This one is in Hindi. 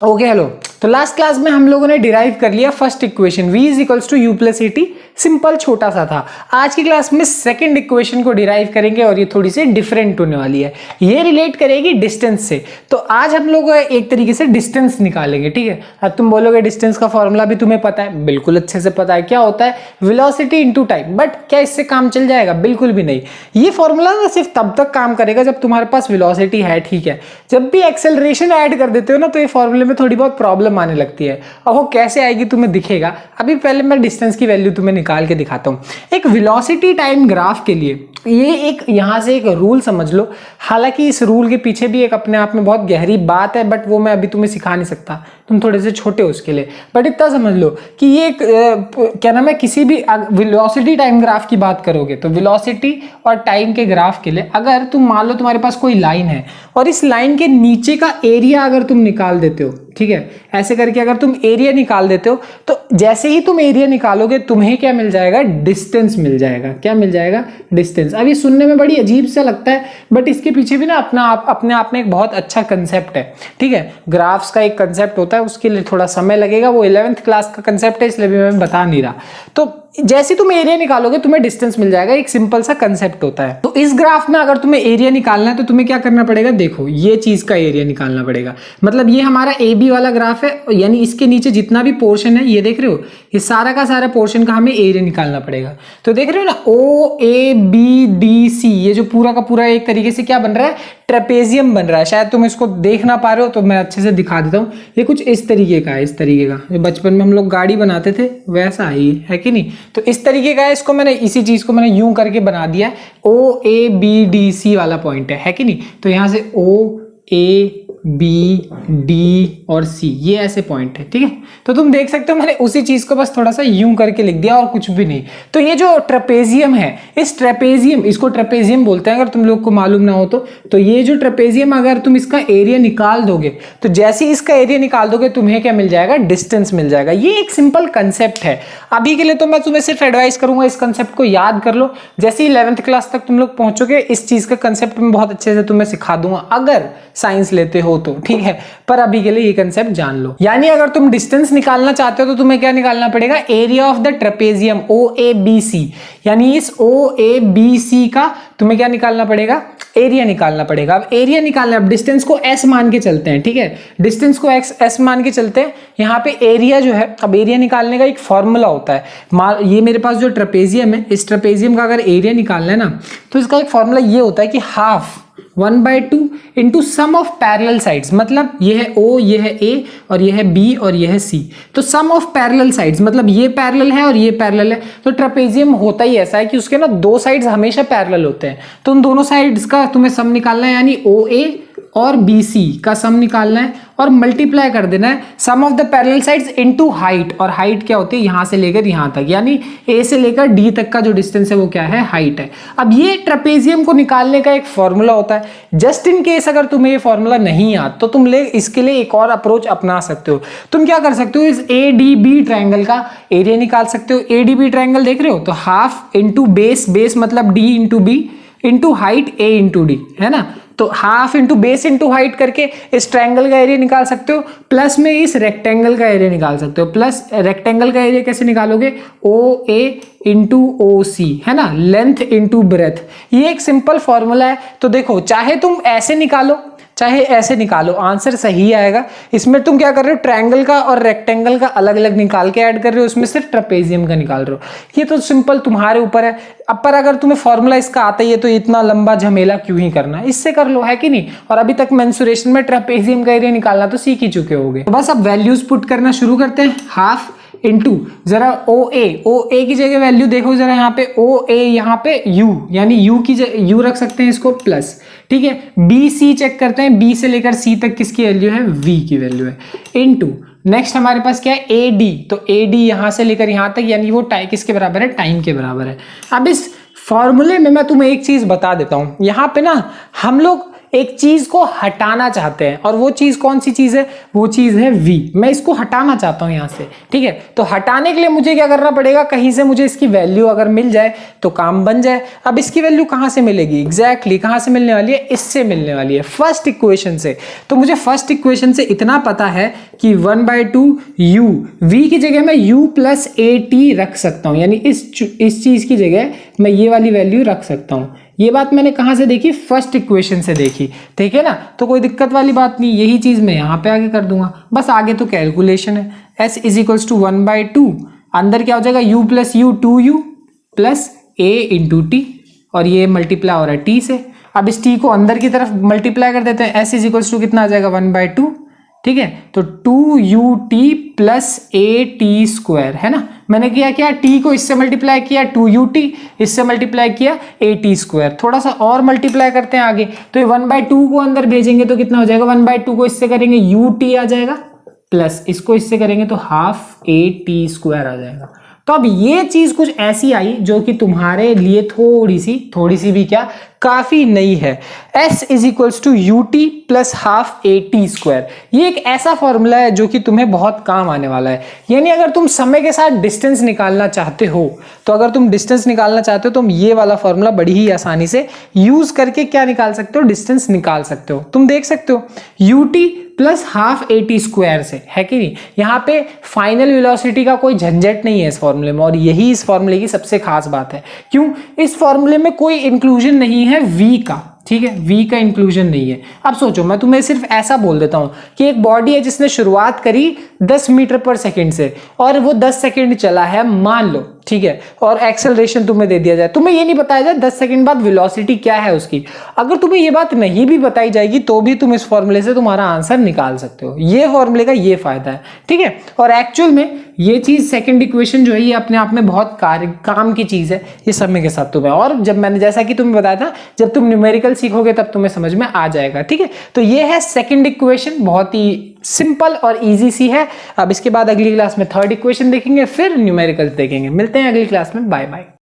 Okay hello. तो लास्ट क्लास में हम लोगों ने डिराइव कर लिया first equation v is equals to u plus a t, simple छोटा सा था। आज की क्लास में सेकंड इक्वेशन को डिराइव करेंगे और ये थोड़ी सी डिफरेंट होने वाली है, ये रिलेट करेगी डिस्टेंस से। तो आज हम लोग एक तरीके से डिस्टेंस निकालेंगे, ठीक है। अब तुम बोलोगे डिस्टेंस का फॉर्मूला भी तुम्हें पता है, बिल्कुल अच्छे से पता है, क्या होता है वेलोसिटी इनटू टाइम। बट क्या इससे काम चल जाएगा? बिल्कुल भी नहीं। ये फॉर्मूला ना सिर्फ तब तक काम करेगा जब तुम्हारे पास वेलोसिटी है, ठीक है। जब भी एक्सेलरेशन ऐड कर देते हो ना तो ये फॉर्मूले में थोड़ी बहुत प्रॉब्लम आने लगती है। अब वो कैसे आएगी तुम्हें दिखेगा। अभी पहले मैं डिस्टेंस की वैल्यू तुम्हें निकाल के दिखाता हूँ। एक वेलोसिटी टाइम ग्राफ के लिए ये एक यहाँ से एक रूल समझ लो। हालांकि इस रूल के पीछे भी एक अपने आप में बहुत गहरी बात है, बट वो मैं अभी तुम्हें सिखा नहीं सकता, तुम थोड़े से छोटे हो उसके लिए। बट इतना समझ लो कि ये एक क्या नाम है, किसी भी वेलोसिटी टाइम ग्राफ की बात करोगे तो वेलोसिटी और टाइम के ग्राफ के लिए अगर तुम मान लो तुम्हारे पास कोई लाइन है और इस लाइन के नीचे का एरिया अगर तुम निकाल देते हो, ठीक है, ऐसे करके अगर तुम एरिया निकाल देते हो तो जैसे ही तुम एरिया निकालोगे तुम्हें क्या मिल जाएगा? डिस्टेंस मिल जाएगा। क्या मिल जाएगा? डिस्टेंस। अब ये सुनने में बड़ी अजीब सा लगता है, बट इसके पीछे भी ना अपने आप में एक बहुत अच्छा कंसेप्ट है, ठीक है। ग्राफ्स का एक कंसेप्ट होता है, उसके लिए थोड़ा समय लगेगा, वो 11th क्लास का कंसेप्ट है, इसलिए भी मैं बता नहीं रहा। तो जैसे तुम एरिया निकालोगे तुम्हें डिस्टेंस मिल जाएगा, एक सिंपल सा कंसेप्ट होता है। तो इस ग्राफ में अगर तुम्हें एरिया निकालना है तो तुम्हें क्या करना पड़ेगा? देखो, ये चीज का एरिया निकालना पड़ेगा। मतलब ये हमारा ए बी वाला ग्राफ है, यानी इसके नीचे जितना भी पोर्शन है, ये देख रहे हो, ये सारा का सारा पोर्शन का हमें एरिया निकालना पड़ेगा। तो देख रहे हो ना, ओ ए बी डी सी, ये जो पूरा का पूरा एक तरीके से क्या बन रहा है? ट्रेपेजियम बन रहा है। शायद तुम इसको देख ना पा रहे हो तो मैं अच्छे से दिखा देता हूँ। ये कुछ इस तरीके का है, इस तरीके का। बचपन में हम लोग गाड़ी बनाते थे वैसा ही है कि नहीं? तो इस तरीके का है। इसको मैंने इसी चीज को मैंने यूं करके बना दिया है। ओ ए बी डी सी वाला पॉइंट है कि नहीं? तो यहां से ओ ए बी डी और सी, ये ऐसे पॉइंट है, ठीक है। तो तुम देख सकते हो मैंने उसी चीज को बस थोड़ा सा यूं करके लिख दिया और कुछ भी नहीं। तो ये जो ट्रेपेजियम है, इस ट्रेपेजियम, इसको ट्रेपेजियम बोलते हैं अगर तुम लोग को मालूम ना हो तो ये जो ट्रेपेजियम, अगर तुम इसका एरिया निकाल दोगे तो जैसे ही इसका एरिया निकाल दोगे तुम्हें क्या मिल जाएगा? डिस्टेंस मिल जाएगा। ये एक सिंपल कंसेप्ट है। अभी के लिए तो मैं तुम्हें सिर्फ एडवाइस करूंगा इस कंसेप्ट को याद कर लो। जैसे ही 11th क्लास तक तुम लोग पहुंचोगे इस चीज का कंसेप्ट मैं बहुत अच्छे से तुम्हें सिखा दूंगा, अगर साइंस लेते हो तो, ठीक है। पर अभी के लिए ये कंसेप्ट जान लो। यानी अगर तुम डिस्टेंस निकालना चाहते हो तो तुम्हें क्या निकालना पड़ेगा? Area of the trapezium O A B C, यानी इस ओ ए बी सी का तुम्हें क्या निकालना पड़ेगा? एरिया निकालना पड़ेगा। अब एरिया निकालना, अब डिस्टेंस को एस मान के चलते हैं, ठीक है। डिस्टेंस को एस मान के चलते हैं। यहाँ पे एरिया जो है, अब एरिया निकालने का एक फॉर्मूला होता है। ये मेरे पास जो ट्रेपेजियम है, इस ट्रेपेजियम का अगर एरिया निकालना है ना तो इसका एक फॉर्मूला ये होता है कि half 1/2 into sum of parallel sides. मतलब ये है O, ये है A और ये है B और ये है C। तो सम ऑफ पैरेलल साइड्स मतलब ये पैरेलल है और ये पैरेलल है। तो ट्रेपेजियम होता ही ऐसा है कि उसके ना दो साइड्स हमेशा पैरेलल होते हैं। तो उन दोनों साइड्स का तुम्हें सम निकालना है, यानी OA और BC का सम निकालना है और मल्टीप्लाई कर देना है sum of the parallel sides into height. और हाइट क्या होती है? यहां से लेकर यहां तक, यानी A से लेकर D तक का जो डिस्टेंस है वो क्या है? हाइट है। अब ये ट्रेपेजियम को निकालने का एक फॉर्मूला होता है। जस्ट इन केस अगर तुम्हें ये फॉर्मूला नहीं आता तो तुम इसके लिए एक और अप्रोच अपना सकते हो। तुम क्या कर सकते हो? इस ADB ट्रायंगल का एरिया निकाल सकते हो। ADB ट्रायंगल देख रहे हो, तो हाफ इंटू बेस, बेस मतलब D into B into height A into D, है ना। तो half into base into height करके इस ट्रायंगल का एरिया निकाल सकते हो। प्लस में इस रेक्टेंगल का एरिया निकाल सकते हो। प्लस रेक्टेंगल का एरिया कैसे निकालोगे? OA इंटू OC, है ना, लेंथ इंटू ब्रेथ। ये एक सिंपल फॉर्मूला है। तो देखो, चाहे तुम ऐसे निकालो चाहे ऐसे निकालो, आंसर सही आएगा। इसमें तुम क्या कर रहे हो? ट्रायंगल का और रेक्टेंगल का अलग अलग निकाल के ऐड कर रहे हो, उसमें सिर्फ ट्रेपेजियम का निकाल रहे हो। ये तो सिंपल तुम्हारे ऊपर है। अब पर अगर तुम्हें फॉर्मूला इसका आता ही है तो इतना लंबा झमेला क्यों ही करना, इससे कर लो, है कि नहीं। और अभी तक मेंसुरेशन में ट्रेपेजियम का एरिया निकालना तो सीख ही चुके होगे। तो बस अब वैल्यूज पुट करना शुरू करते हैं। हाफ इंटू जरा ओ ए की जगह वैल्यू देखो जरा, यहाँ पे ओ ए, यहाँ पे यू, यानी यू की यू रख सकते हैं इसको प्लस, ठीक है। बी सी चेक करते हैं, बी से लेकर सी तक किसकी वैल्यू है? वी की वैल्यू है। इनटू नेक्स्ट हमारे पास क्या है? A D. तो ए डी यहां से लेकर यहां तक, यानी वो किसके बराबर है? टाइम के बराबर है। अब इस फॉर्मूले में मैं तुम्हें एक चीज बता देता हूं। यहाँ पे ना हम लोग एक चीज को हटाना चाहते हैं, और वो चीज कौन सी चीज है, वो चीज है v। मैं इसको हटाना चाहता हूं यहां से, ठीक है। तो हटाने के लिए मुझे क्या करना पड़ेगा, कहीं से मुझे इसकी वैल्यू अगर मिल जाए तो काम बन जाए। अब इसकी वैल्यू कहां से मिलेगी, एग्जैक्टली कहां से मिलने वाली है, इससे मिलने वाली है, फर्स्ट इक्वेशन से। तो मुझे फर्स्ट इक्वेशन से इतना पता है कि 1/2 u, v की जगह मैं u प्लस at रख सकता हूं, यानी इस चीज की जगह मैं ये वाली वैल्यू रख सकता हूं। ये बात मैंने कहां से देखी, फर्स्ट इक्वेशन से देखी, ठीक है ना। तो कोई दिक्कत वाली बात नहीं, यही चीज मैं यहां पे आगे कर दूंगा, बस आगे तो कैलकुलेशन है। s इज इक्वल्स टू 1/2, अंदर क्या हो जाएगा, u plus u 2u plus a into T, और ये मल्टीप्लाई हो रहा है t से। अब इस t को अंदर की तरफ मल्टीप्लाई कर देते हैं, s इज इक्वल्स टू कितना आ जाएगा 1/2, ठीक है। तो 2ut प्लस at स्क्वायर, है ना। मैंने किया क्या, t को इससे मल्टीप्लाई किया, 2ut इससे मल्टीप्लाई किया at स्क्वायर, थोड़ा सा और मल्टीप्लाई करते हैं आगे, तो ये 1/2 को अंदर भेजेंगे तो कितना हो जाएगा, 1/2 को इससे करेंगे ut आ जाएगा, प्लस इसको इससे करेंगे तो हाफ at स्क्वायर आ जाएगा। तो अब ये चीज कुछ ऐसी आई जो कि तुम्हारे लिए थोड़ी सी भी क्या, काफी नई है। s is equals to ut plus half at square, ये एक ऐसा फॉर्मूला है जो कि तुम्हें बहुत काम आने वाला है। यानी अगर तुम समय के साथ डिस्टेंस निकालना चाहते हो, तो अगर तुम डिस्टेंस निकालना चाहते हो तुम ये वाला फॉर्मूला बड़ी ही आसानी से यूज करके क्या निकाल सकते हो, डिस्टेंस निकाल सकते हो। तुम देख सकते हो ut plus half at square से, है कि नहीं। यहाँ पे फाइनल वेलोसिटी का कोई झंझट नहीं है इस फॉर्मूले में, और यही इस फॉर्मूले की सबसे खास बात है। क्यों, इस फॉर्मूले में कोई इंक्लूजन नहीं है v का, ठीक है, v का इंक्लूजन नहीं है। अब सोचो, मैं तुम्हें सिर्फ ऐसा बोल देता हूं कि एक बॉडी है जिसने शुरुआत करी 10 मीटर पर सेकंड से, और वो 10 सेकंड चला है मान लो, ठीक है, और एक्सेलरेशन तुम्हें दे दिया जाए, तुम्हें ये नहीं बताया जाए 10 सेकंड बाद वेलोसिटी क्या है उसकी। अगर तुम्हें ये बात नहीं भी बताई जाएगी तो भी तुम इस फॉर्मूले से तुम्हारा आंसर निकाल सकते हो। ये फॉर्मूले का ये फायदा है, ठीक है। और एक्चुअल में ये चीज सेकंड इक्वेशन जो है ये अपने आप में बहुत काम की चीज है, ये समय के साथ तुम्हें, और जब मैंने जैसा कि तुम्हें बताया था, जब तुम न्यूमेरिकल सीखोगे तब तुम्हें समझ में आ जाएगा, ठीक है। तो ये है सेकंड इक्वेशन, बहुत ही सिंपल और इजी सी है। अब इसके बाद अगली क्लास में थर्ड इक्वेशन देखेंगे, फिर न्यूमेरिकल्स देखेंगे। मिलते हैं अगली क्लास में, बाय बाय।